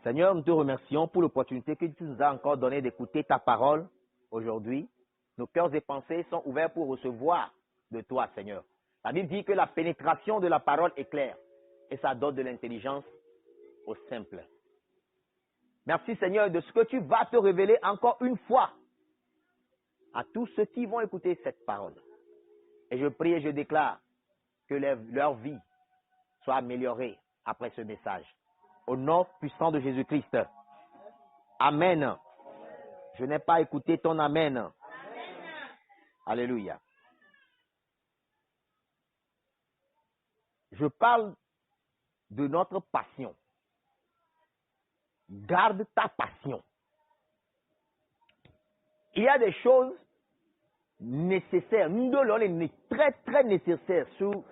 Seigneur, nous te remercions pour l'opportunité que tu nous as encore donnée d'écouter ta parole aujourd'hui. Nos cœurs et pensées sont ouverts pour recevoir de toi, Seigneur. La Bible dit que la pénétration de la parole est claire et ça donne de l'intelligence au simple. Merci, Seigneur, de ce que tu vas te révéler encore une fois à tous ceux qui vont écouter cette parole. Et je prie et je déclare que leur vie soit améliorée après ce message. Au nom puissant de Jésus-Christ. Amen. Je n'ai pas écouté ton amen. Amen. Alléluia. Je parle de notre passion. Garde ta passion. Il y a des choses nécessaires. Nous devons les très très nécessaires sur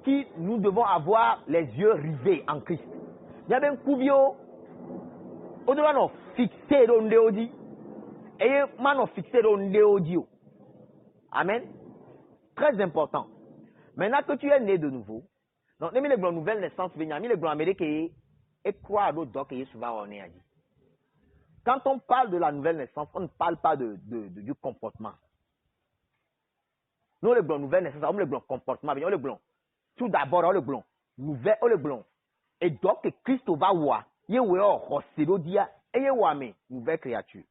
qui nous devons avoir les yeux rivés en Christ. Il y a un couvio. On doit nous fixer dans le déodi. Et nous fixer dans le déodi. Amen. Très important. Maintenant que tu es né de nouveau, donc les nouvelles naissances viennent, les grands américains et croient à d'autres qui souvent on est dit. Quand on parle de la nouvelle naissance, on ne parle pas du comportement. Nous les nouvelles naissances, on les blancs comportement, on les blancs. Tout d'abord on les blancs nouvelle, on les blancs. Et donc Christ va voir, il y a une nouvelle créature.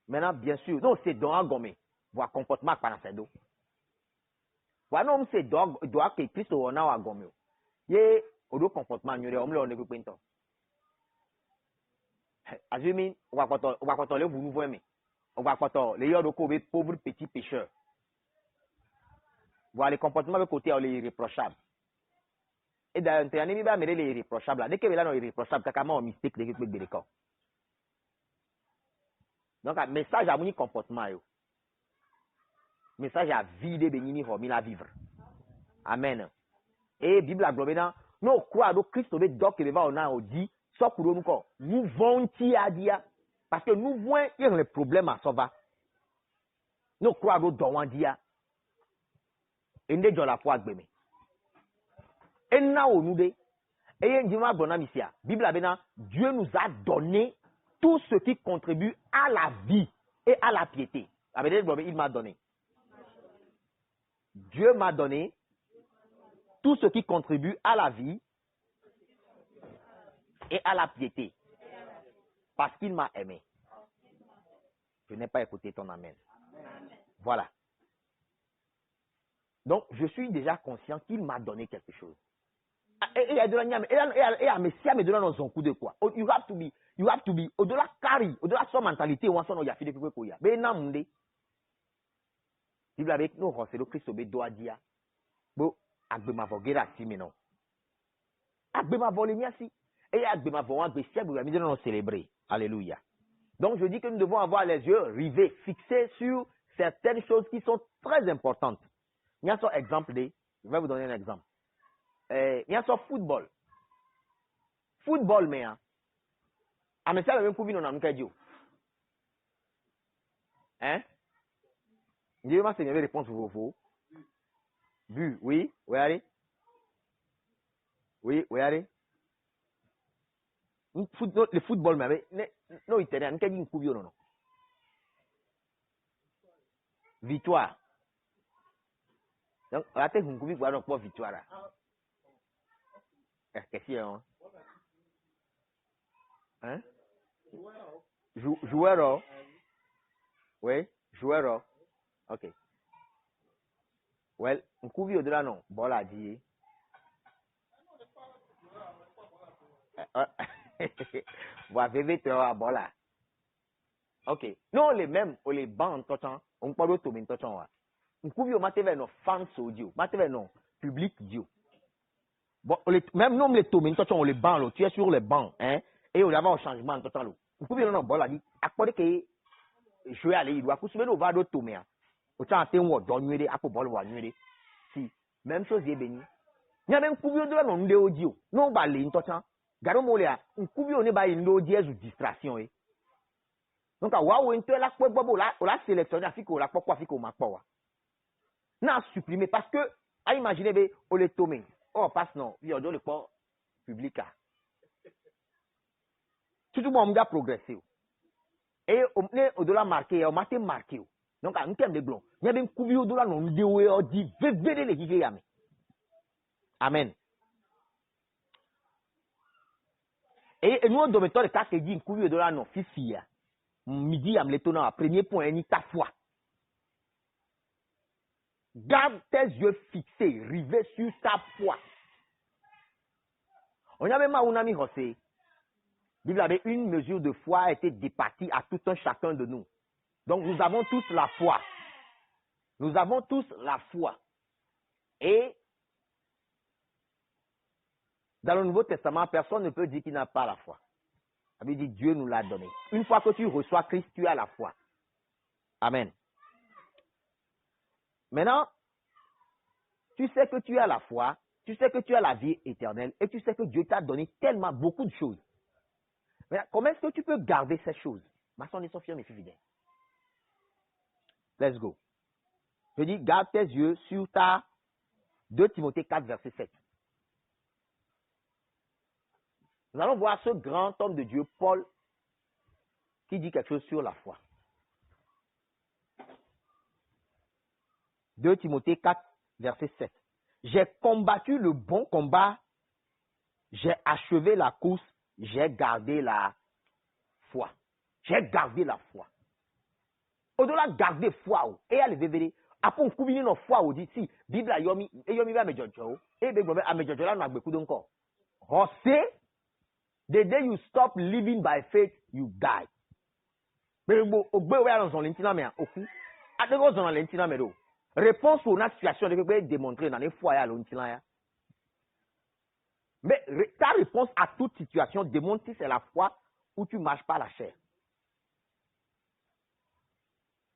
Maintenant bien sûr, non c'est dans un gommé, voir comportement par la dos. Voilà, c'est doit que Christ on a gommé. Ye au comportement nous on le peut pas. Azumi on va quand les vous nous voyez. On va quand les pauvres petits pécheurs. Voilà les comportements de côté les irréprochables. Et dans un ami va mêler les irréprochables. Dès que là non irréprochable, kakama on mistake de quelque de corps. Donc un message à mon comportement yo. Message à vie de bénini homi la vivre. Amen. Et Bible a globé dans nous croire au Christ au doc que va on a dit so pour nous quoi. Nous vont à dire parce que nous voyons il y a des problèmes à sauver. Nous croire au don dia. Et nous la foi gbeme. Et na o nous de et ndima bonamisia. Bible a bien Dieu nous a donné tout ce qui contribue à la vie et à la piété. Il m'a donné. Dieu m'a donné tout ce qui contribue à la vie et à la piété. Parce qu'il m'a aimé. Je n'ai pas écouté ton amen. Voilà. Donc, je suis déjà conscient qu'il m'a donné quelque chose. Et à Messia me donne un coup de quoi. You have to be, au-delà carry, au-delà son mentalité, on s'en a fait de quoi. Mais non, mon dé. Bible avec nous, c'est le Christ obé doit dire. Bon, agbema vogera si mais non. Agbema volemia si. Et agbema voan bestia, vous avez dit non célébrer. Alléluia. Donc, je dis que nous devons avoir les yeux rivés, fixés sur certaines choses qui sont très importantes. Il y a un exemple je vais vous donner un exemple. Il y a un football. Football, mais, à mes salles, même pour venir, on a un cadio. Hein? Dieu m'a sénévé réponse vos. Bu, oui, oui, allez. Oui, oui, allez. Le football, mais, non, italien, on a dit un coup, non. Victoire. Donc, on a fait un coup, on a pas victoire. Qu'est-ce qu'il y a? Hein? Joueur. Oui, joueur. Ok. Well, un coup au-delà non. Bon là dit. Voilà, bébé tu as bon là. Ok. Non les mêmes, on les bancs en temps, on parle de tout mais en temps. Un coup au matin vers nos fans audio, matin vers nos public audio. Bon, même nous les tout mais en temps on les bancs, tu es sur les bancs, hein, et on a un changement en temps là. Un coup non bon là dit, à quoi que jouer aller, il doit couper au va de tout mais. Autant à tenir donner à pour bol ou nuer. Si, même chose est béni. Il y a même couvio de la non de audio. Non, bah, les intotans. Garo moléa, un couvio ne ba une audience ou distraction, Donc, à waouh, une telle la quoi, bobo, là, on l'a sélectionné, à fico, la quoi, fico, ma quoi. Non, supprimé, parce que, à imaginer, on les tombe. Oh, passe non, il y a d'autres pas public. Surtout moi, on m'a progressé. Et au-delà marqué, on m'a marqué. Donc, en termes de blanc, il y a un coup au-delà, on dit, on dit, les guillemets. Amen. Et nous, dans le temps de cas, dit, un coup au-delà, non, fils, midi, à me l'étonnant, premier point, ni ta foi. Garde tes yeux fixés, rivés sur ta foi. On y a même un ami José. Il avait une mesure de foi a été départie à tout un chacun de nous. Donc nous avons tous la foi. Nous avons tous la foi. Et dans le Nouveau Testament, personne ne peut dire qu'il n'a pas la foi. Ça veut dire Dieu nous l'a donné. Une fois que tu reçois Christ, tu as la foi. Amen. Maintenant, tu sais que tu as la foi, tu sais que tu as la vie éternelle et tu sais que Dieu t'a donné tellement beaucoup de choses. Mais comment est-ce que tu peux garder ces choses? Ma son est son fier, mes fidèles. Let's go. Je dis, garde tes yeux sur ta 2 Timothée 4, verset 7. Nous allons voir ce grand homme de Dieu, Paul, qui dit quelque chose sur la foi. 2 Timothée 4, verset 7. J'ai combattu le bon combat, j'ai achevé la course, j'ai gardé la foi. J'ai gardé la foi. Au-delà de garder foi, et à l'éveiller, après on combine nos foi, on dit si, Bible a yomi, et yomi va me jojo, et be a me jojo là, n'a beaucoup d'encore. José, the day you stop living by faith, you die. Mais au bout où on l'entina mais au coup, à de gros on l'entina mais réponse pour une situation de que démontrer dans les foyers à l'entina. Mais ta réponse à toute situation démontre si c'est la foi ou tu marches pas la chair.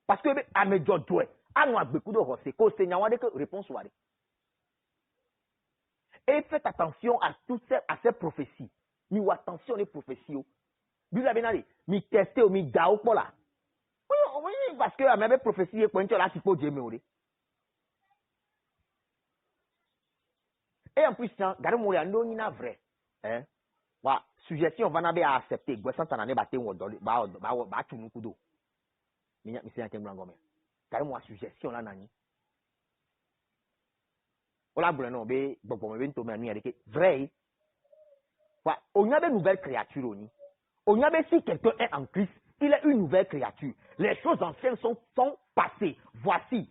Parce que à me jojo, à nous beaucoup de José, qu'au Seigneur a que réponse soit. Et faites attention à toutes ces prophéties. Mais attention les prophéties. Bible a bien dit, mi tester ou mi gao pour là. Oui, parce que même prophétie est pointée là, c'est pour Dieu me. Et en plus, gardez moi là, non, il n'a vrai. Hein? Wa suggestion va n'avoir à accepter. Gwe sans t'en aller battre ou dans ba tu nous kudo. Mais c'est un thème langomé. Gardez moi suggestion là nani. Ola breno be bon ben to manu avec vrai. Wa on y a des nouvelles créatures oni. On y a si quelqu'un est en Christ, il est une nouvelle créature. Les choses anciennes sont passées. Voici,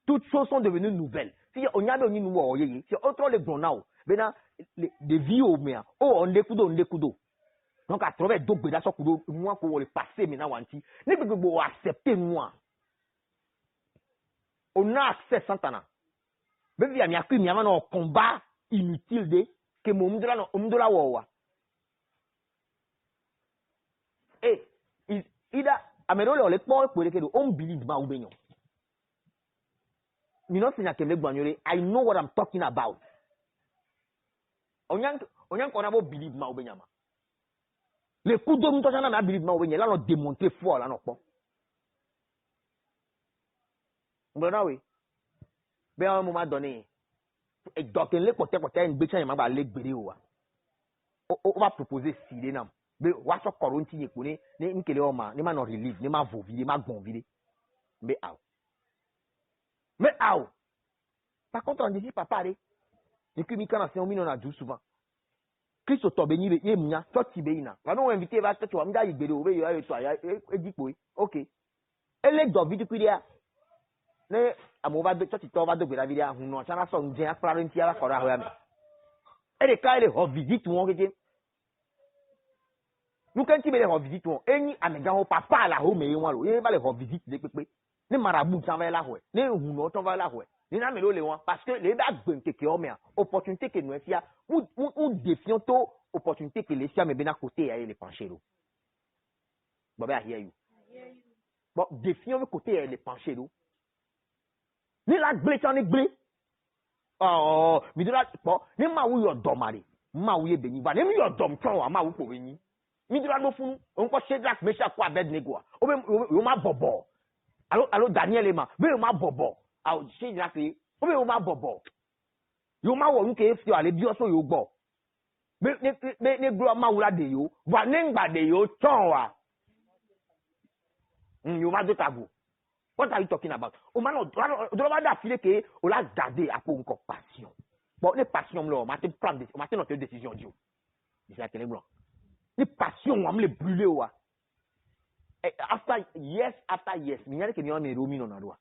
toutes choses sont devenues nouvelles. Si on y a des nouveaux, si autre les bronao, ben des vies au mien, oh on découdo. Donc à travers d'autres bédas sur kudo, moi pour le passer maintenant wanti, ne peut pas accepter moi. On a accès sans tana. Mais il y a un combat inutile de que mon mdola wawa. Et il a amélioré les points pour lesquels on believe ma oubignon. I know what I'm talking about. On qu'on a beau believe ma oubignon. Les coups de nous t'en a believe ma oubignon. Là on démontré fort là non pas. Bon oui. Mais à un moment donné, et donc les côtés une bêtise il m'a pas les vidéos. On va proposer si les nam. Mais watch up Corinthi ni kone ni nkele oma ni ma no relieve ni ma vo vide ma gon vide. Mais out. Par contre on dit papa re. Et que mi kana se on mi na du souvent. Christ to be ni ye munya to ti be ina. Va no inviter va to wa mda igbede o be yo ayo to ya ejipo. OK. Ele do vide ku dia. Ne amova de to va do gbeda vide ahun no chana so nje akpara nti ala kora ho ya me. E de ka ele ho visit won keje. Nous quand tu veux les revisiter, eni amega ho papa la ho me wan lo, e va les revisiter de pepe. Ni marabout s'en va la ho, ni huno t'en va la ho. Ni na melo le wan parce que les ba gbenke ke o me opportunité que nous fia ou défiant to opportunité que les sia me bena côté ya les pencher lo. Baba hear you. Bon défiant le côté ya les pencher lo. Ni la gble chan ni gble. Oh, mi de la bon, ni ma wu yo domare. Ma wu ye beni ba, ni mi yo dom ton wa ma wu ko beni. Midra no funu onko Shadrach Meshach ko Abednego o ma bobo allo Daniel ema be o ma bobo au Shadrach o be o ma bobo yo ma wo nke fi ale bi o so yo gbo ne gloire maoula de yo, va n'engba de yo, tonwa. You va de tabou. What are you talking about? O man, do not affilier que on l'a gardé à pour une passion. Bon, les passions là, on m'a prendre, on m'a notre décision Dieu. C'est la blanc. Les passions, on m'a les brûler wa. After years, il y a que nous on est remis dans la loi.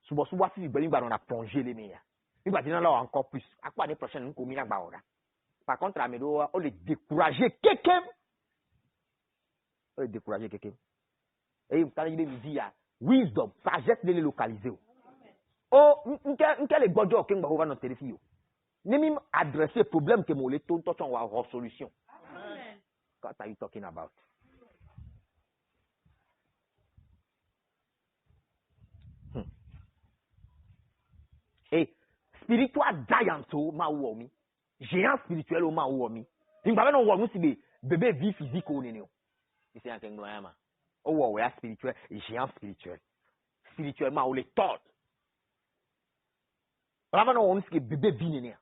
Souvent, si on a plongé les meilleurs. Il va dire là encore plus. À quoi l'année prochaine, nous commis la barre. Par contre, à Médo, on les décourager quelqu'un. On les décourager quelqu'un. Et vous savez, il dit, wisdom, sagesse de les localiser. Oh, quel est le bon job que nous avons notre téléphone? Nous même adresser problème que nous avons, tout on va avoir solution. What are you talking about? Et spiritual giant au ma ouomi, géant spirituel au ma ouomi. Il va non ouomi si bébé vie physique au nénéo. C'est un thing noyama. Oh ouais spirituel, géant spirituel. Spirituellement on les tord. Là non on si bébé vie néné.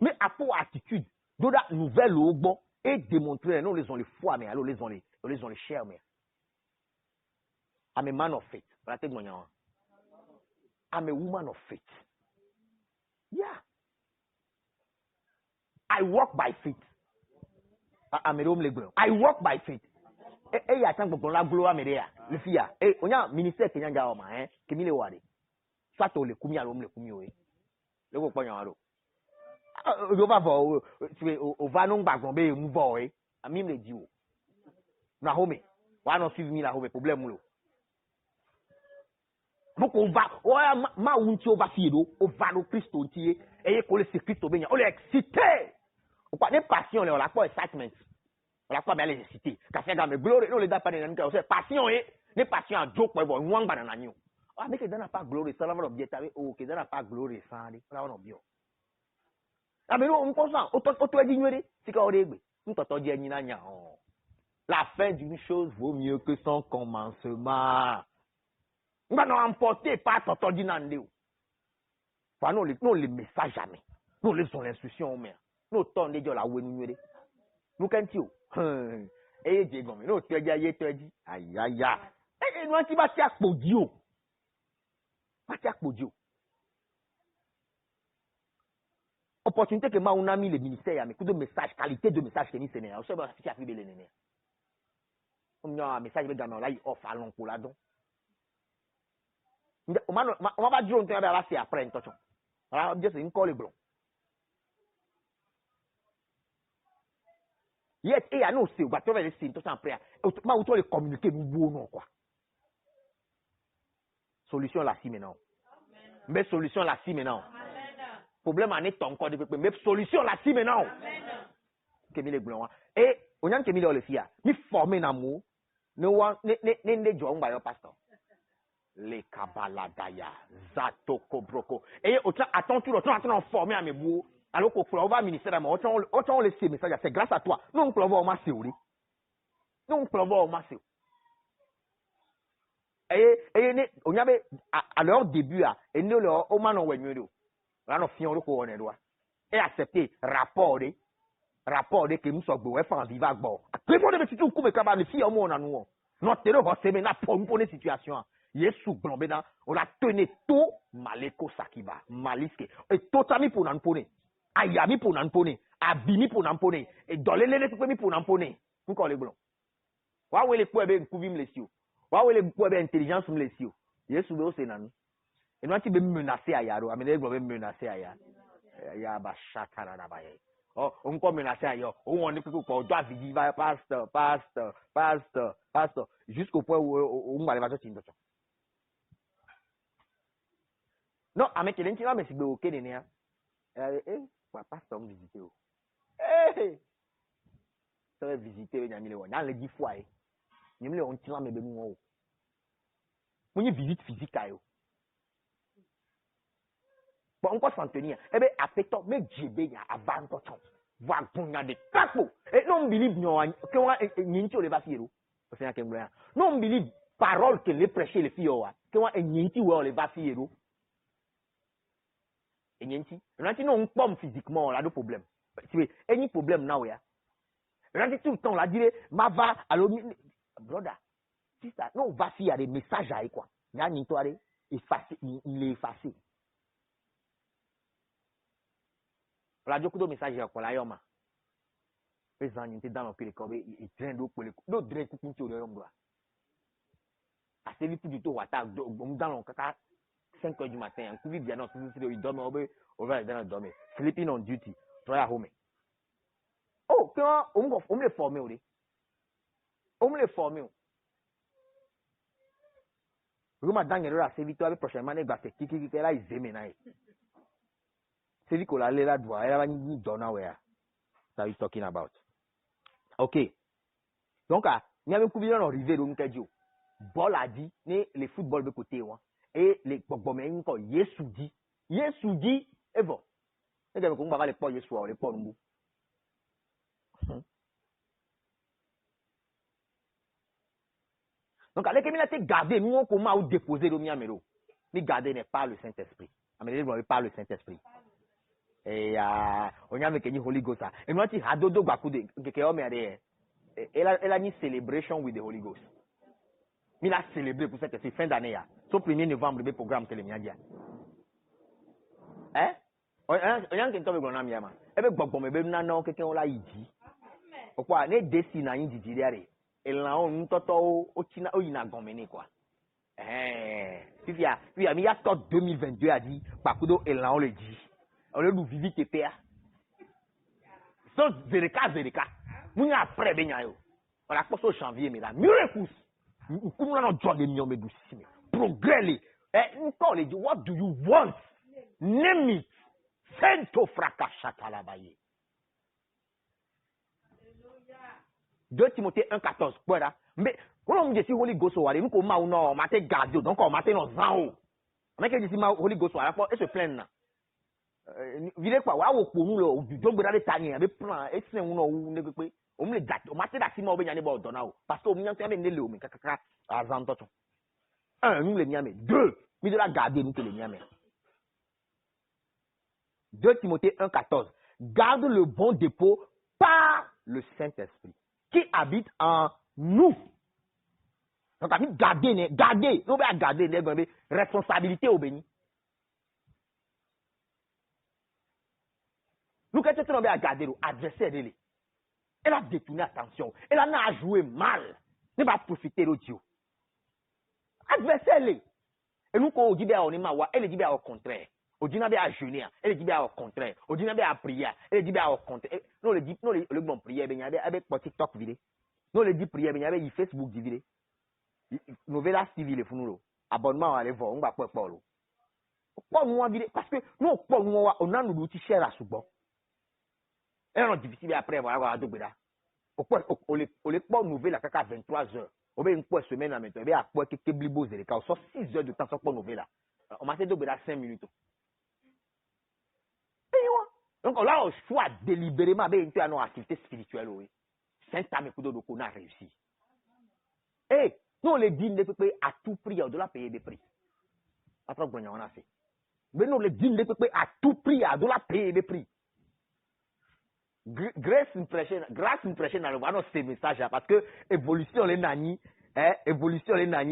Mais à pour attitude, d'autres nouvelles au bon et démontrer non les ont les foi mais alors les ont les chairs mais. I'm a man of faith. I'm a woman of faith. Yeah. I walk by faith. I'm a homme lebron. I walk by faith. Et y a tant que la gloire me dia. Le fia. Et on a ministère Kenya ga oma hein. Kemi le wade. Soit to le kumi à l'homme le kumi we. Le ko ponya aro. O va vo o va non ba gon be mu vo e. Ami me di o. Na home. Wa no suivre mi la home problème lo. Donc on va, ma unti on va fier on va no Christ onti et coller sur Christ bien, on est excité. On pas des passion on la pas excitement. On la pas bien les excité. Quand c'est dans me glory, non les da pas dans nous, c'est passion et les passion en joke pour voir nwang banana nyo. Ah mais que dans pas glory, ça va non bien tavé, OK, dans pas glory ça dit, ça va non bien. Ah mais on consent, auto ignorer, c'est quoi on est on t'entend dire ni na nya. La fin d'une chose vaut mieux que son commencement. On va nous emporter par ton dinandé. Enfin, nous les messages jamais. Nous les sont l'instruction, mais nous tournons déjà la où nous nous quand tu et j'ai gommé. Nous tu as dit, aïe aïe aïe. Et nous tu vas tirer pour Dieu. Pas tirer pour Dieu. Opportunité que moi on a mis le ministère, mais coup de message, qualité de message que ni c'est néa. On sait pas si tu as fait les néné. On a un message avec gamin là, il offre à l'oncle là donc. On va pas dire on te va c'est après une touch. Voilà, juste une colle blanc. Yes, et à nous c'est on va trouver les signes tout ça après. Ma auto les communiquer nous bon non quoi. Solution là si maintenant. Mais solution là si maintenant. Problème en est encore de mais solution là si maintenant. Que mi les blanc. Et on a que mi le fia. Mi former amour. Ne joint ba yo pasteur. Les kabaladaya, zato kobroko. Et attends tout le temps, attends former à mes bouts. Alors qu'on va ministère à moi, autant laisser message, c'est grâce à toi. Nous on peut voir au massé, oui. Nous on peut voir au massé. Et on y avait à leur début, et nous leur au manon wenyo. Là, nous fions le couronne doigt. Et accepter rapport que nous sommes beaux, et faire vivre avec bon. Après, vous devez tout couper comme les filles au monde à nous. Notre terreau, c'est maintenant pour une situation. Yesu blambena on a tenu tout maleko sakiba maliske et totami pour nampone ayami pour nampone abimi pour nampone et dolelele pour mi pour nampone encore les blancs wa wele pour be nkuvim lesio wa wele pour be intelligence m lesio Yesu be o se nanu et nous ti be menacer ayaro amene be menacer aya ya ba shatara na ba ye oh on ko menacer ayo on ne peut pas doit vivre pasteur jusqu'au point où on va aller va sortir. Non, avec les gens, mais c'est ok, néné. Quoi, pasteur, visiter. Ça va visiter, il y a mis le dans les 10 fois. Il y a mis le on tient mais nous. On y visite physique à eux. Bon, on peut s'en tenir. Eh bien, après toi, mais j'ai avant ton temps. Voir qu'on a des capos. Et non, on believe non, qu'on a une chose les vassiro. C'est un qu'un non, on believe parole que les prêcher les filles, qu'on a une chose les vassiro. Et Nanti, non, on pomme physiquement, on a des problèmes. Any problème now, yeah. Regardez tout le temps, la dire, ma va, alors, brother, c'est ça. Non, va s'il y a des messages à quoi. Il y a une histoire, il est effacé. La joke de message à quoi, la yoma. Les gens, ils dans le corps, ils traînent d'eau pour les coups. D'autres drains coups sur le homme. Assez vite du tout, dans le caca, 5 heures du matin, un coup vite, non, il dorment, on va dans le dormir. Sleeping on duty, try à home. Oh, on me les forme, on me les forme. Roma Daniel a servi toi prochainement, il va se kiki là, il zémena. C'est lui qu'on a là, doit, elle va nous donner, ouais. That is talking about. Ok. Donc, il y a un coup de arrivé dans le cas Ball a dit, les football de côté, et les bobomens encore, Yesu dit, et bon. Et donc, on va les pas Yesu, les pas nous. Donc, avec qu'il a été gardé, nous, comment on déposer le miamero. Mais garder n'est pas le Saint-Esprit. Mais il pas le Saint-Esprit. Et on y a avec Holy Ghost. Et nous, on a dodo bakude, elle a une celebration with the Holy Ghost. Il a célébré pour cette fin d'année. Son 1er novembre, le programme télémédia. Hein? On y a un qui est tombé dans la miama. Et bien, bon, mais ben, non, quelqu'un l'a dit. Pourquoi? Les décines à une didière. Et là, on toto au China, au ina gomene, quoi. Puis il y a 2022 a dit, Bakudo, et là, on le dit. On le vivit tes pères. Sauf Zereka. Nous, après, ben, on a passé au janvier, mais là, miracles. Comment on a droit de mieux, mais doucement. Progrès, encore, les dit, what do you want? Name it. Sento fracachata la baye. 2 Timothée 1,14. Voilà. Mais, quand on me dit Holy Ghost, on nous comment on m'a été gardé, donc on m'a été dans un haut. Mais quand je dis Holy Ghost, et se plaindre. Vous voyez quoi, pour nous, là, du job de la tanière, avec plan, et c'est on me gâte, on m'a été d'accident, on va y aller dans le parce qu'on m'a été amené le mais caca, à Zantoton. 1, nous les miamés. 2, nous de la garder, nous que les miamés. 2 Timothée 1,14. Garde le bon dépôt par le Saint-Esprit qui habite en nous. Donc, garder, nous va garder, responsabilité au béni. Nous, quand on va garder, adversaire, elle a détourné attention. Elle en a joué mal. Elle va profiter de Dieu. Adversaire, et nous, quand on dit, elle dit au contraire. On dit à jeûner, elle dit au contraire. On dit à prier, elle dit au contraire. Nous, le dit, nous, le bon prière, il y avait avec TikTok vidéo. Nous, le dit prière, il y avait Facebook vidéo. Nous, la civile, nous, abonnement, allez voir, on va pas parler. Pas nous, parce que nous, on a nous outils chers à Souban. Et on est difficile après, voilà, on les pas nouvelles à 23 heures. On va une semaine à maintenant, on va à quelques blibos et les cas, on sort 6 heures de temps sans pas nouvelle. On m'a fait de 5 minutes. Donc là, on choix délibérément avec une activité spirituelle. Saint-Amé Kudo qu'on a réussi. Et nous, on les dit à tout prix, au-delà payer des prix. Après, on a fait. Mais nous, les dit à tout prix, au-delà payer des prix. Grâce impression dans le voie ces messages parce que évolution les nani,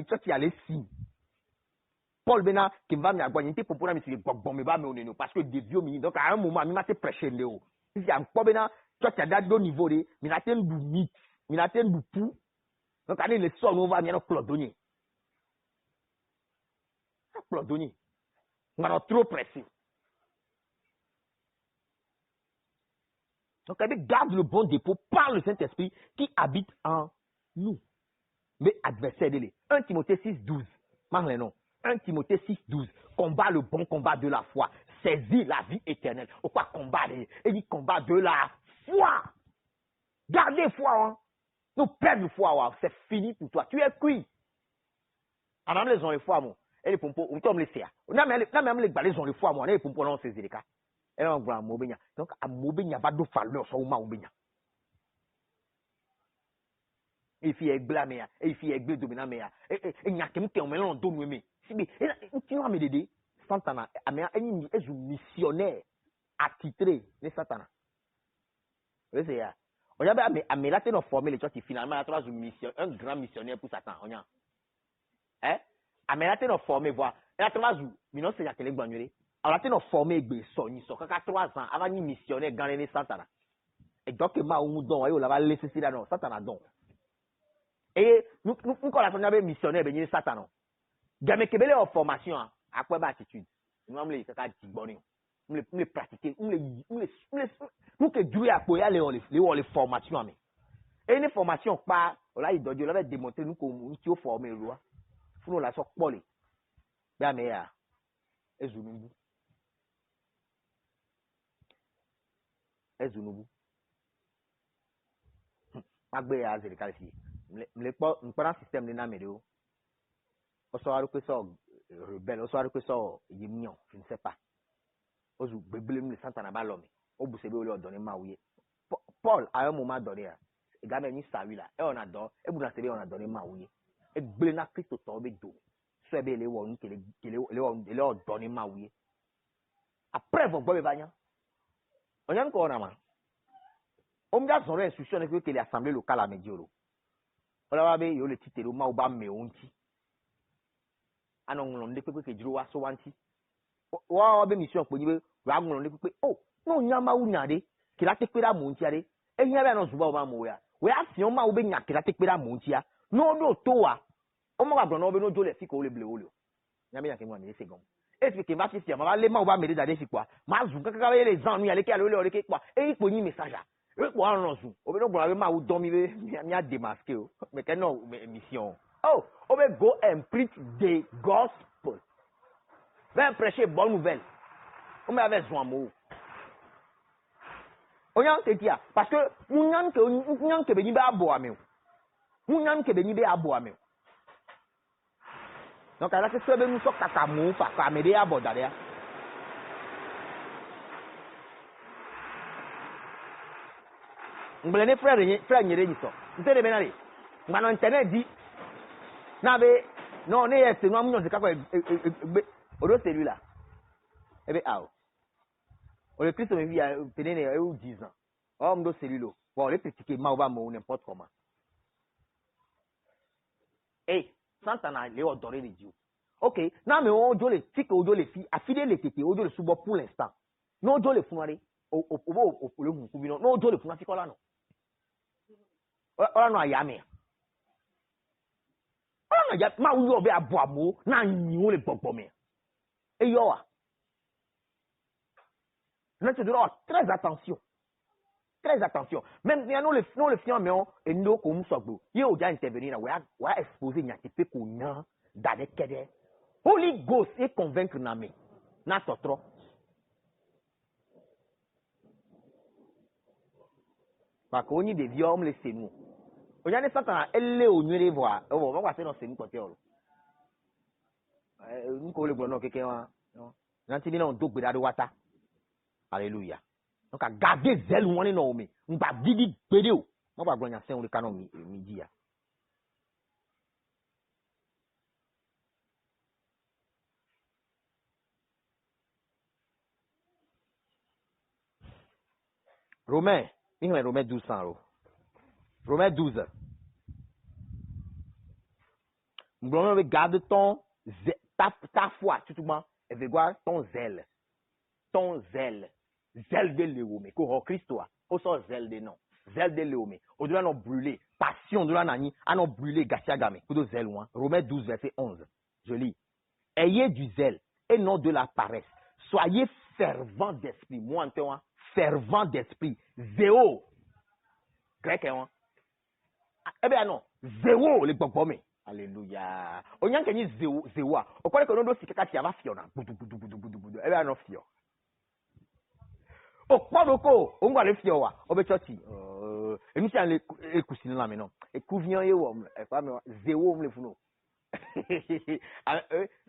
toi qui as les signes. Paul Bena qui va me agoniser pour pouvoir me dire bon me va me parce que des vieux mini donc à un moment il m'a fait prêcher Léo. Il y a Paul Bena toi qui as d'au niveau de mais n'a du mythe, mais n'a du pou. Donc allez les soirs on va venir Claudonnier. Claudonnier. On va trop pressé. Donc, garde le bon dépôt par le Saint-Esprit qui habite en nous. Mais adversaire de 1 Timothée 6,12. Marlène, 1 Timothée 6,12. Combat le bon combat de la foi. Saisis la vie éternelle. Ou quoi combattre? Il dit combat de la foi. Gardez foi. Hein. Nous perdons foi. Hein. C'est fini pour toi. Tu es cuit. Alors, les gens les foi, moi. Et les pompons, on tombe les serres. On a même les ont les foi, moi. Les pompons, on saisit les cas. Et on va Mobénia. Donc, à Mobénia, va de falloir sur Mobénia. Et puis, il blâmé, et puis, il dominé, et il n'y a qu'un qui est en donne, mais, tu vas me aider, Santana, est un missionnaire attitré de Santana. c'est ya. On y avait amélaté nos formés les church finalement la trois mission un grand missionnaire pour Satan on y a. Hein? Amélaté nos formés voir. Et la trois jours, mais c'est ya que les gagner. Alors la nos formés gbe soni so kaka 3 ans avant ni missionnaire gagner Satan. Et donc ma ou don ayo la va laisser ça non Satan don. Et nous quand la première missionnaire ben ni Satan non. Game kebele en formation à quoi ba attitude. Nous on les kaka diboni. Nous les pratiquer, nous que Dieu a pour aller les formations mais. Et une formation pas là il doit Dieu va démontrer nous comme nous former loi. Faut nous la sorte polé. Bien mais ya. Ezunubu. Magbe ya zeli kalisi. M'le système de naméro. On soit que ça rebelle, on soit que ça yémion, je ne sais pas. Ozu beblem le santana balome. Obusebe ole ordonné maouye. Paul à un moment donné, il a mis ça là. Et on adore, et vous savez on a donné maouye. Et blena Christ tombe do. Sebe les wonu que les ordonné maouye. Après vous bobe vanya. On y a encore na ma. On me a son instruction que l'assemblée locale à Mediolo. On va be yo le titelo ma oba me onti. Anon on de que jiro wa so wanti. Wa be mission po nibe wa ngon de pe oh no nyama wu nyade kila tekpera mu ntiare ehia be no zuba o ma mo ya we afion ma wo be nya kila tekpera mu ntia no do to wa o mo gba no be no jole fi ko le ble olio nyame ya ke mo mi se gon e fi ke ma fi ma le ma wo ba me da de fi kwa ma zu kaka be le zan nu ya le ke ale le ke kwa e ipo ni message e po an no zu o be no gbo be ma wo don mi be mi a démasquer o me ke no mission oh o be go and preach the gospel. Va prêcher bonne nouvelle. On m'avait besoin de mots. On y a un tia parce que nous n'avons que béni à boire mais nous n'avons que béni à boire mais donc à la que ça nous sort kaka mou fa m'aider à boire derrière. On blende frère nyere ni so. Nte de benale. Ngano internet di na be non ne yes no amunyo zika ko odo celui-là. Eh bien, ah, le Christ me dit, tenez, 10 ans. Oh, on doit celui-là. Bon, les petits qui m'ont ou n'importe comment. Eh, sans t'en aller, on donne les dieux. Ok, non, mais on doit les filles, on doit les filles, affiler les tétés, on doit les sous pour l'instant. Non, on doit les fouiller. Non, on doit les fouiller, c'est quoi là, non? On a yamé. On a yamé, ma ou y'obé à boire mot, n'a ni les bobomé. Et yo, nous devons avoir très attention. Très attention. Même nous les fions, mais et nous comme ça, il y a déjà intervenir, on va exposer n'y a pas qu'on a d'aller qu'aider. Holy Ghost est convaincre n'amé. N'a pas trop. Parce qu'on y des vieux hommes laissez nous. On y a des satans, elle est au mieux les voir. On va voir ça dans ces côtés. Nous collons quelqu'un. Nanti on doit bédar wata. Alléluia. Donc à garder zèle ou on est nommé. On va dire bédéo. On va gagner ça on le canon midi. Romain 12 100. Romain 12. Nous garde ta foi, tout le monde. Et veut voir ton zèle. Ton zèle. Zèle de l'éomé. Qu'au Christ, toi. Au sort zèle de non. Zèle de l'éomé. Au delà, nous brûler. Passion de la nani. À nous brûler. Gassia gamé. Pour zèle, ouin. Romains 12, verset 11. Je lis. Ayez du zèle et non de la paresse. Soyez fervents d'esprit. Moi, en toi, fervent d'esprit. Zéo. Grec, hein. Eh bien, non. Zéo, les bobomés. Alléluia. On y a gagné zéo. On croit que nous aussi quelqu'un qui a fiona. Eh bien, non, fio. Oh, quoi donc, on va le fio. On va choti. Et nous sommes les cousins là maintenant. Et couvions et on zéo, on le fout.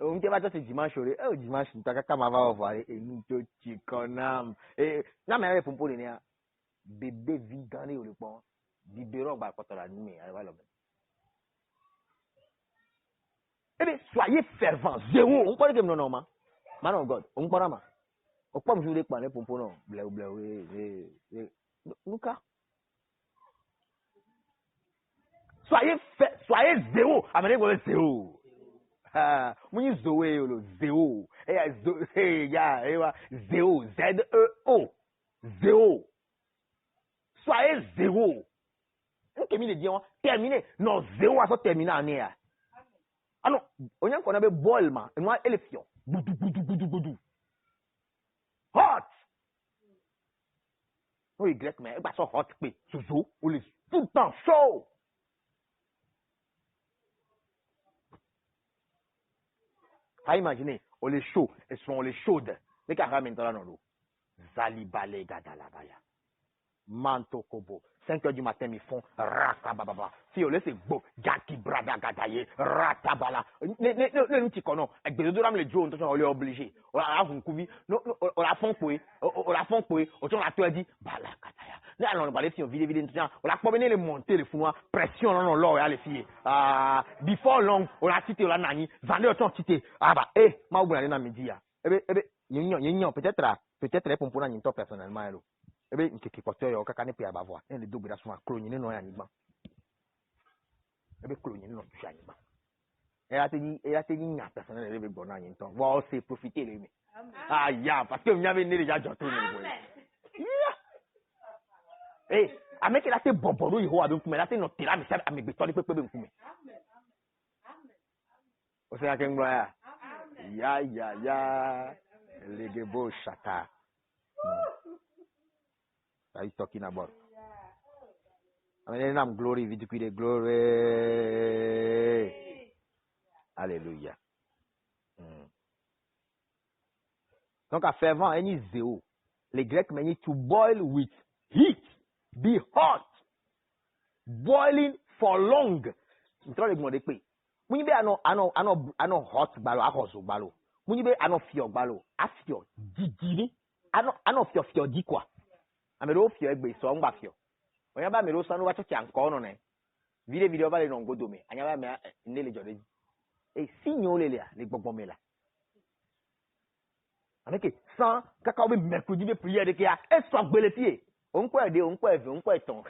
On te va te dimanche. Dimanche, tu as qu'à m'avoir voir. Et nous te chiconam. Et non, mais pour pour les bébé vigané au le pont. Biberon, bah, quand on l'a animé. Eh bien, soyez fervents. Zéro. On parle de non, non, man. Man of God. On parle, man. On parle de parler pour non. Bleu. Luca. soyez zéro. Amenez vous zéro. Muni zoé le zéro. Zéro. Z-E-O. Zéro. Soyez zéro. Terminé. Non, zéro à terminer en année. Ah non, on y a qu'on avait bol, man. Et moi, élection. Boudou. Hot. Oui, grec, mais pas ça hot, mais sous ou les tout le temps chaud. Imaginez, on les chaud, elles sont les chaudes. Les caras maintenant dans l'eau. Zalibale gadalabaya. Manto kobo. 5 heures du matin, ils font ratababa. Si on laisse beau, gaki brada gadaye, ratabala. Ne nous ticonons. Avec des autres, les drones, on est obligé. On a un couvi, on a fond coué, on a fond coué, on a tout dit, bala gadaya. Là, on va aller sur vidéo, on a promené les monter, les fous, pression, non, l'or, les filles. Before long, on a cité, on a nani, vendeur, on a cité. Ah bah, ma ou dans midi. Peut-être, pour pour un personnellement, ebe nke kɔtɔ yɛ ɔkaka ne pe abavoa ɛna do gbeda so a klonyi ne nɔ yɛ anyigba ebe klonyi ne nɔ tusi anyigba ɛyà tɛ yi nya personnel ɛyɛ bɛ gbɔ n'anyi ntɔn bon ɔsè profiter le mi aya parce que nya bɛ ne de ya jɔ to ne bɔ ye ame ke la tɛ bɔbɔ do yehowa bɛ nkume la tɛ nɔ tera mi sɛ amegbetɔ de kpekpe bɛ nkume o sɛ yake ŋlɔ ya legebo shaka. Are you talking about? I mean, I'm glory, vidicule glory. Alléluia. Donc, à faire vent, any zéro. Les Grecs mean to boil with heat. Be hot. Boiling for long. Je vais vous demander. Vous avez un hot balo, un hot balo. Vous avez un fior balo, un fior. Didi. Un fior dit quoi? Amero fio egbe so ngba fio onya ba mero sanu wa cheche anko no ne video ba le no ngodo me anya ba me ne le jode sinyo le le gbogbo me la ameke san kaka obi mercredi be prière de kia so gbele tie onko ede onko eve onko eton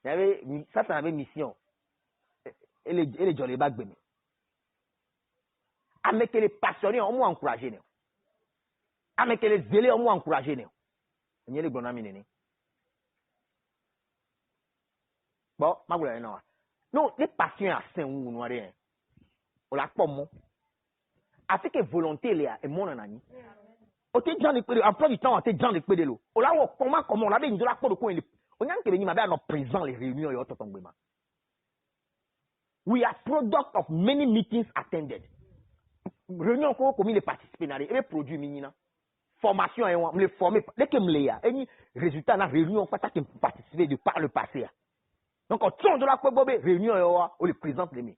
ya be satan be mission ele jole ba gbe me ameke le passionné on mo encourager ne ameke le zélé on mo encourager ne n'y a les bonhommes nini. Bon, ma gueule non. Non, les passions à saint ou non rien. On la pomme. Avec que volonté là et mon anani. O te gens de pédé, après du temps on te gens de pédé l'eau. On la comment on la une de la de coin. On y a que venir ma bien présent les réunions et autres tombements. We are product of many meetings attended. Réunion comme les participer dans les produits minina. Formation et on me former dès que me les any résultat na réunion pas qui participer de par le passé donc on tourne de la quoi bobé réunion et on les présente les mi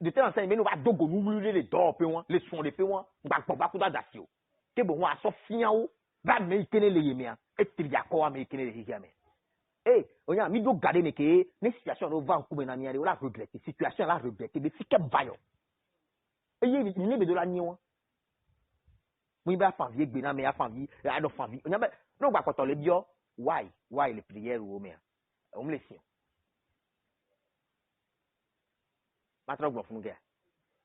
de tel enseigne mais nous va dogo nous les dors pe won les sons de pe won ba coup d'adasio que bon wa so fian o ba me ikene le yemia et tria ko wa me ikene le hiame onya mi do garder ne ke ne situation no va nkume na miare o la regretter situation la regretter be fi kem vayo ye ni be de la niwa oui, ben, fanvier, gbena, mais à fanvier, à nos fanvier. On a ben, non, bah, quand on les bio, why les prières ou mais, on me les signe. Maintenant, bon, fou,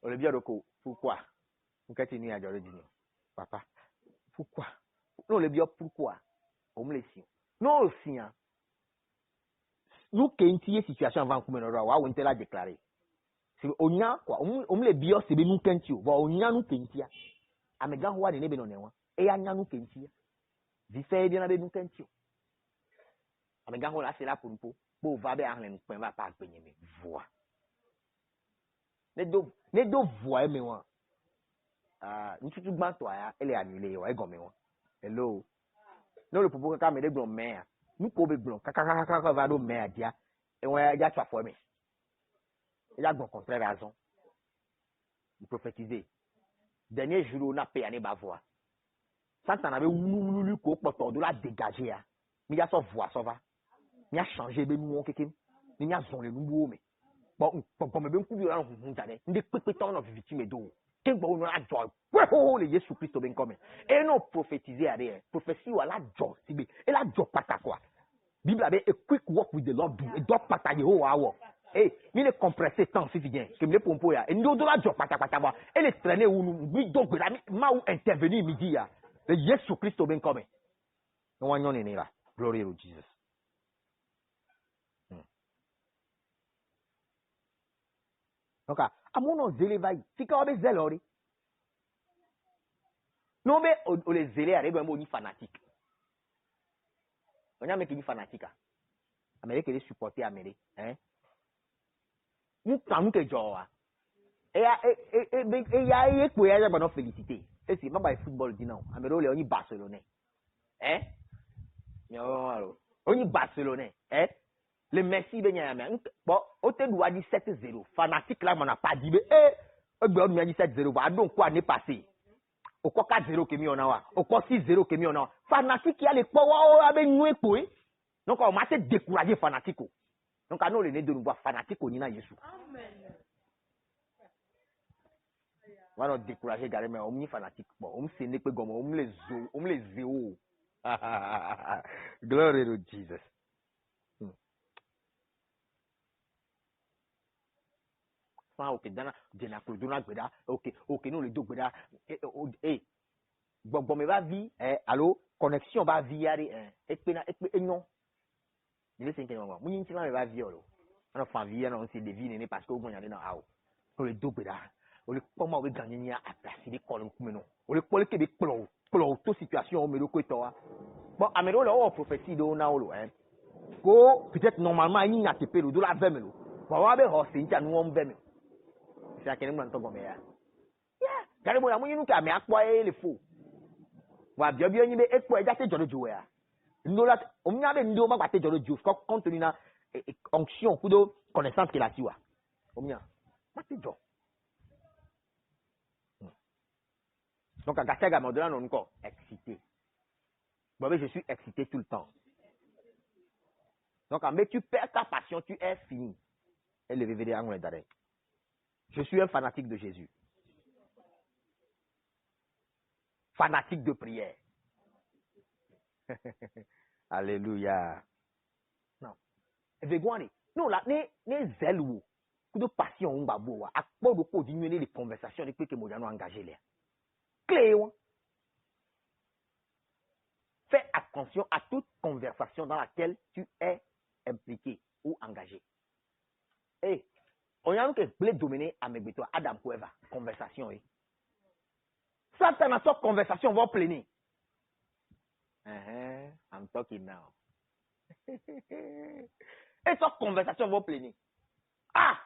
on les bio de quoi, pourquoi? On continue à dire le dîner. Papa, pourquoi? Non, les bio, pourquoi? On me les signe. Non, aussi, hein. Nous, qui une situation avant qu'on me le roi, on te l'a déclaré. C'est, on y a, quoi, on me les bio, c'est bien nous qu'entio. Bon, on y a nous qu'entia. Amega huwa ne nebe no newa e anya nu kentia vi fe bi na be nu kentio amega huwa la se la punpo bo va be ahlen pen va pa penye me voix ne do voix me wa ntutu gban to aya ele anile wa e go me wa hello no le popo ka me de gbon me a nu ko be gbon kaka va do me a dia e won ya twa fo me e ya gbon contraire raison vous prophétiser dernier jour on a payé à bavois ça t'en avait ou ko poto de la dégager ya mi ya so voix ça va mi a changer be nu kekem mi ya zon le nu me bon me be nku bi ran hun jade ndi pepe ton of victime do ke gbo no la joy ho le Jésus Christ ben comme et non prophétiser à rien prophétie ou la joy sibe et la joy pata quoi Bible a be a quick walk with the Lord do et doit pata Yehowa wo mi le compressé tant si bien que me pompo ya et nous doit job pata pata ba et les traîner où nous donc la ma ou intervenir midi ya le Jésus Christ ben comme no wa nyone ni la glory to Jesus. Donc amono zele vai fika obe zele ori no be o le zele are go ni fanatique on a me ki ni fanatique Amérique les supporter Amérique hein nous quand que joa et ya e ko ya ba no féliciter et c'est pas football dit non Amérique le oni Barcelonais hein yo oni Barcelonais hein le Messi ben ya bon o te doit dire 7-0 fanatique là on n'a pas dit egbe on a dit 7-0 ba donc quoi n'est passé au quoi 4-0 que mi on a au quoi 6-0 que mi on a fanatique y a les power avec nous ko donc on m'a découragé fanatique donc à nous le né de nous voir fanatique au nina Jésus amen on va décourager garé mais on ni fanatique bon on se né pe gomo on les zéo glory to Jesus. Ok, dana dena dona gbeda ok nous le do gbeda bon me va vie allô connexion va vie ari et non il est 5 ans moi ni me va vie olo on fa vie non c'est devine ne parce que on y a dans awo on le do gbeda on le comment on gagner ni a placer des colonnes comme non on le pole que des plo toute situation on me le ko to bon amero le prophétie do na olo ko peut-être normalement il n'y a pas de la 20 000 bon wa be ho se ntia no 20 000 c'est à quel moment on tombe ya gari mo la mo yinu ka me akpo le fo wa bio ni be ekpo eja te joro jo ya ndola o mi abe ndo ma gbate joro jo compte tenu na onction kudo connaissance que la tiwa o mi ma te jo donc à gata ga modela non encore excité bon je suis excité tout le temps donc mais tu perds ta passion tu es fini et le VVD en d'arrêt. Je suis un fanatique de Jésus. Fanatique de prière. Alléluia. Non. Non, là, les zèles ou de passion ou babo à quoi de diminuer les conversations depuis que Modiano engagé là. Clé. Fais attention à toute conversation dans laquelle tu es impliqué ou engagé. Et on y a que blé dominé à mes Adam Cueva. Conversation. Ça, c'est notre conversation va planer. I'm talking now. Et cette conversation va planer. Ah!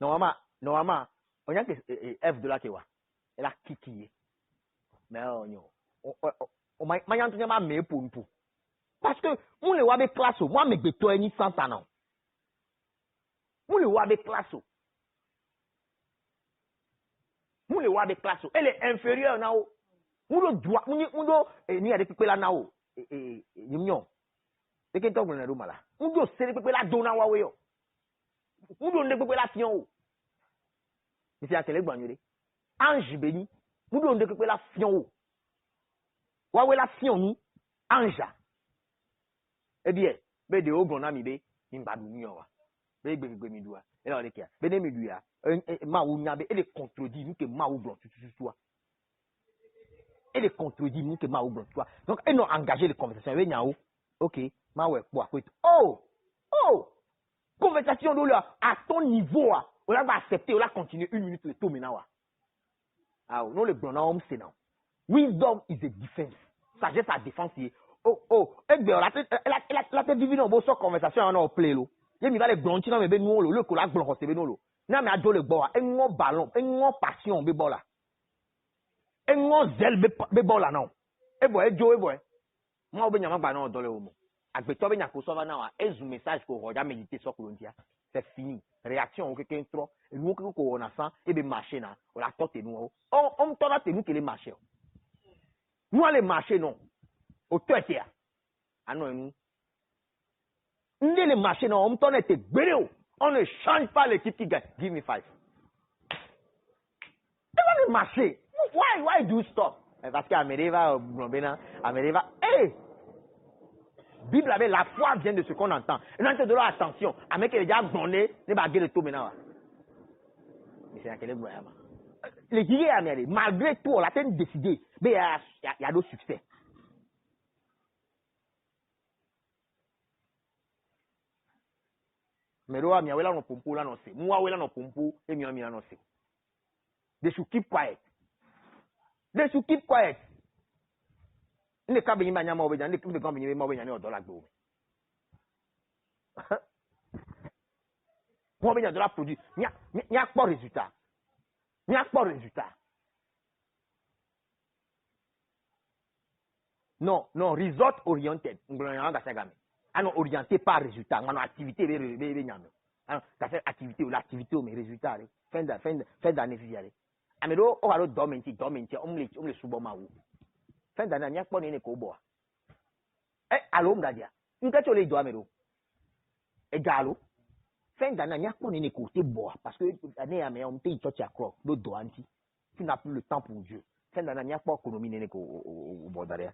Normalement, on y a que F de la Kewa. Elle a kiki. Mais on m'a entendu ma mère pour nous. Parce que, on le voit avec classe, moi, mes bétois, ni 100 ans. On le voit avec classe. Nous le voit avec classe. Elle est inférieure now. Nous le doit, nous ni avec pela now. Nous c'est que toi on est là. Nous doit c'est pela dona wa yo. Nous doit ne pela fion. Mais c'est à quel banyo ange béni. Nous doit ne pela fion. Wa we la fion ni ange. Eh bien, be de ogona mi be mbadu mi yo wa. Be gbe mi doa. Et là, les Benemidua, Maounabe, et les contredit, nous que Maou blanc, toi. Et les contredit, nous que Maou blanc, toi. Donc, elles ont engagé les conversations avec Niao. Ok, Maoué, quoi, oh, conversation là, à ton niveau, on va accepter, on va continuer 1 minute le tout maintenant. Ah, non, le blanc, c'est non. Wisdom is a defense. Sagesse à défense. Et bien, la divine, on va sur conversation, on a play, là. Il va les blanchir dans mes bénons, le collage blanc, c'est bénolo. Non, mais à dos le bois, un ballon, un passion, bébola. Un zèle, bébola, non. Et boy, Joe, boy. Moi, on va pas dans le homo. Avec toi, ben, y'a ça va et un message qu'on regarde méditer sur Colontia. C'est fini. Réaction, quelqu'un trop. Et nous, qu'on a ça, et bien, marcher, là. On la tente, nous. On t'en a tenu que les marchés. Nous, les marchés, non. Au toit, ah non, nous. Nous, les marchés, non. On t'en était bénéo. On ne change pas l'équipe qui gagne. Give me 5. C'est pas le marché. Why do you stop? Parce qu'Amériva, hey! Bible avec la foi vient de ce qu'on entend. Et nous de attention. À mec qui est déjà bonné, ne va pas tout maintenant. Mais c'est à quel moment? Les guillemets, malgré tout, on a décidé, mais il y a d'autres succès. Mais là, mi awela no pompo la no se. Mu awela no pompo e mi amina no se. They should keep quiet. They should keep quiet. Ne ka benyi manya ma obeja, ne ka benyi ma obeja ni $1 gbo. Mo obeja $1 produit. Nya po résultat. Nya po résultat. Non, result oriented. Ngolanya ga sagame. Alors orienté par résultat, on a activité ça fait activité ou l'activité ou mes résultats fin d'année fiale. Amero o halo domenti on le suboma ou. Fin d'année nya pon ni ko bo. Allo mdadia. Nka chole do amero. Egalo. Fin d'année nya pon ni ko te bo parce que année ame on te church akro do do anti. Tu n'as plus le temps pour Dieu. Fin d'année nya pon économie ni ko o bodare.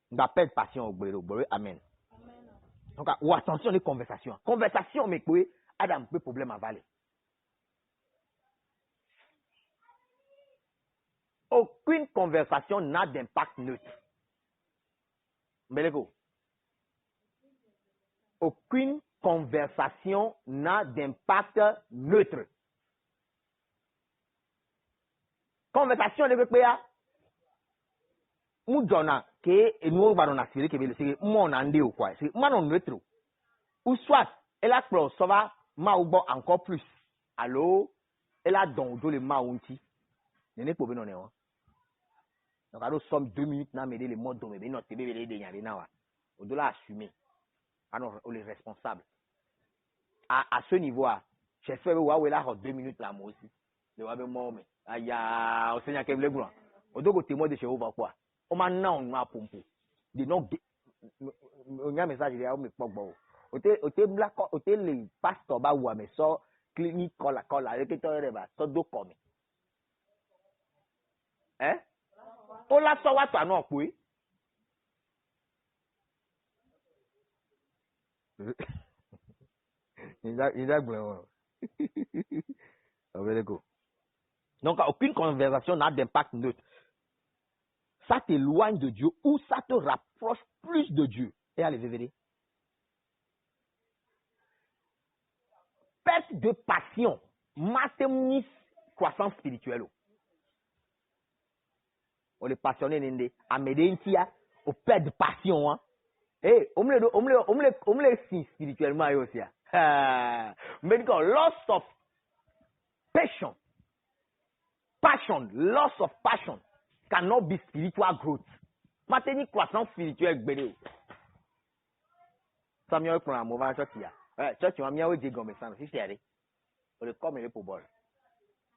D'appel passion au bureau, amen. Donc, ou attention les conversations. Conversation, mais quoi, Adam peut problème à valer. Aucune conversation n'a d'impact neutre. Mbeleko. Aucune conversation n'a d'impact neutre. Conversation, les quoi? Mujona que nous allons assurer que c'est mon andé ou quoi c'est mon neutre ou soit elle a pro ça va maoubo encore plus allô elle a donc le maunti n'est pas bien non donc alors somme 2 minutes na me les modes mais non te bébé de nyale na wa on doit assumer alors on est responsable à ce niveau là j'ai fait wa là 2 minutes là moi aussi le wa be mo me aya o senya ke blegun o dogo témoin de chez over quoi o ma na on ma pompo de non o nya message ya o me pogbo o te black o te le pastor ba wa me so clinic kola e ke to re ba so do ko mi o la so wa to na opo il a gloire go. Donc aucune conversation n'a d'impact neutre. Ça t'éloigne de Dieu ou ça te rapproche plus de Dieu. Et allez, VVD. Perte de passion. Mathémis croissance spirituelle. On est passionné n'ende. Amédéntia, on perd de passion. Hein. Eh, on me si spirituellement aussi. Mais quand loss of passion, loss of passion cannot be spiritual growth. Maintenir croissance spirituelle gbede. Samuel prend un mauvais church ya. Church wa miawo je gomme san si sere. O le come le pour bol.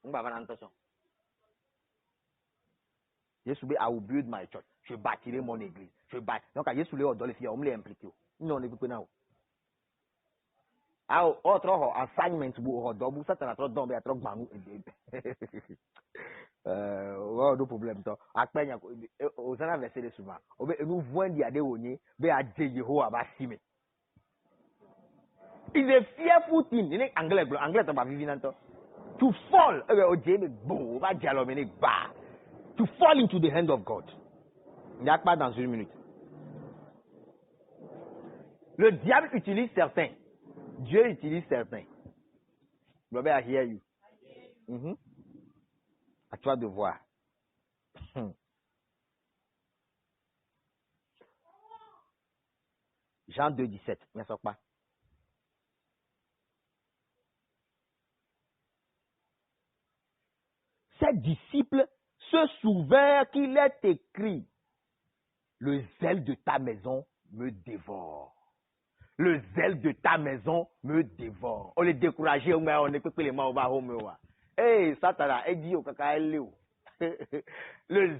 On va voir attention. Jésus dit I will build my church. Je bâtirai mon église. Donc à Jésus le dans les filles on me impliqué. Non, ne peut pas. Ah, autre assignment bu ho do bu satan atro don be atro gbanu. No problem to akpenya o sana verset de souvent o be nu voin dia de wonye be aje Jehovah ba sime. It's a fearful thing in anglais to ba vivinanto to fall o je be bo ba jalo me ba to fall into the hand of God. Il a pas dans 1 minute. Le diable utilise certains. Dieu utilise certains. Robert, I hear you. À toi de voir. Jean 2,17. Ne sort pas. Ses disciples se souvinrent qu'il est écrit: le zèle de ta maison me dévore. Le zèle de ta maison me dévore. On est découragé, on est peu les mains au bas. Hey, Satana, dit au caca, le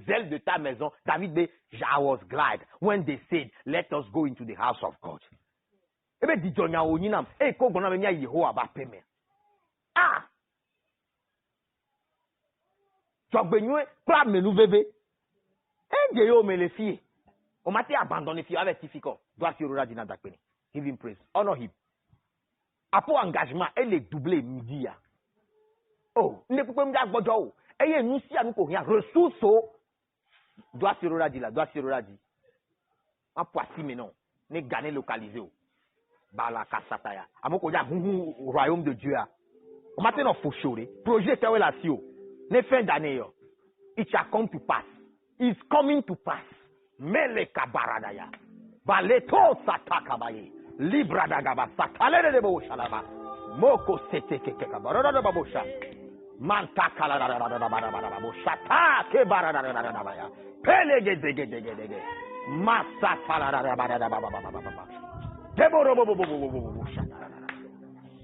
zèle de ta maison. David dit, I was glad when they said, let us go into the house of God. Eh bien, dit John Yaoninam, eh, quand on a venu à Yehowa, bah, peme. Ah! Tu as besoin, quoi, mais nous bébé. Eh, Dieu, mais les filles. On m'a abandonné, fille, avec difficile. Doit se rora dina dakpeni. Give him praise. Honor him. Après engagement, elle est doublée, midi. Oh, ne peut pas me dire bojo. Et nous si à nous rien ressources. Doit se rora dila, doit se rora di. En poissi mais non. Ne gagner localisé. Bala kasataya. Amoko ya royaume de Dieu. On m'a non faut chourer. Projet que la sio. Ne fin d'année yo. It shall come to pass. It's coming to pass. Mele kabaradaya. Baleto satakabaye. Libra dagaba satale de bo shalaba. Moko sete keke kabarada de babosha. Manta kala da da da da da bo shata ke barada da da da ya. Pele ge. Masa kala da da da da ba. Deboro bo bo shata.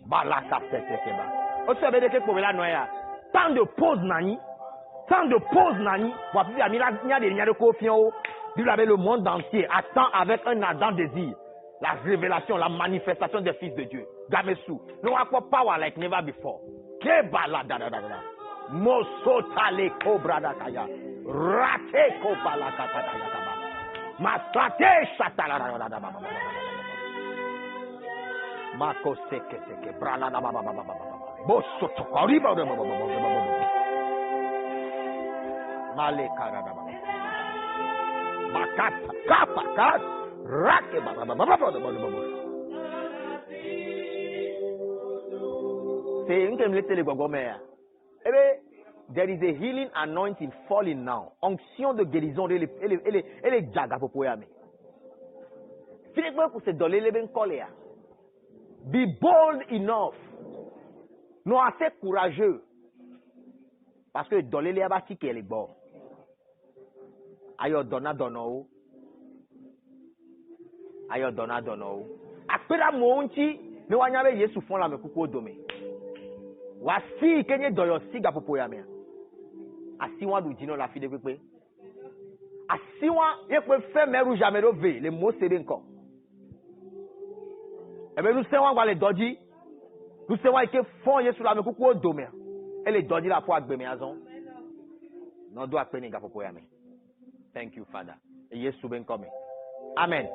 Balaka sete keba. O sabe de ke ko la noya. Tant de pause nani. Tant de pause nani. Moi puis a nya de confiance. Dieu avait le monde entier attend avec un ardent désir la révélation, la manifestation des fils de Dieu. Gamesu, no have power like never before. Kebala da da da da. Mosota le cobra da kaya. Rate kobala kata kaya kaba. Masate shatala da da da da. Mako seke brala da ba ba ba ba ba. Bosso tokoriba da ba ba ba ba. Male kara da ba. Makata, kapakat, rake, c'est une there is a healing anointing falling now. Onction de guérison, elle est jaga pour poyame. Finalement, pour se donner les ben colère. Be bold enough. Non assez courageux. Parce que donner les abati qui est bon. Ayo dona dono. Ayo dona dono. Akpera monchi me wanyabe Yesu fon la me kuko dome. Wasi kenye doyo siga popo ya me. Asiwa du dino la fi de pepe. Asiwa ye pe fe meru jamero ve le mo sebe nko. Ebe nous sewa ngwa le doji. Nous sewa ike fon Yesu la me kuko dome. E le doji la po agbe me azon. Non do akpe ni ga popo ya me. Thank you, Father. Yes, to be coming. Amen.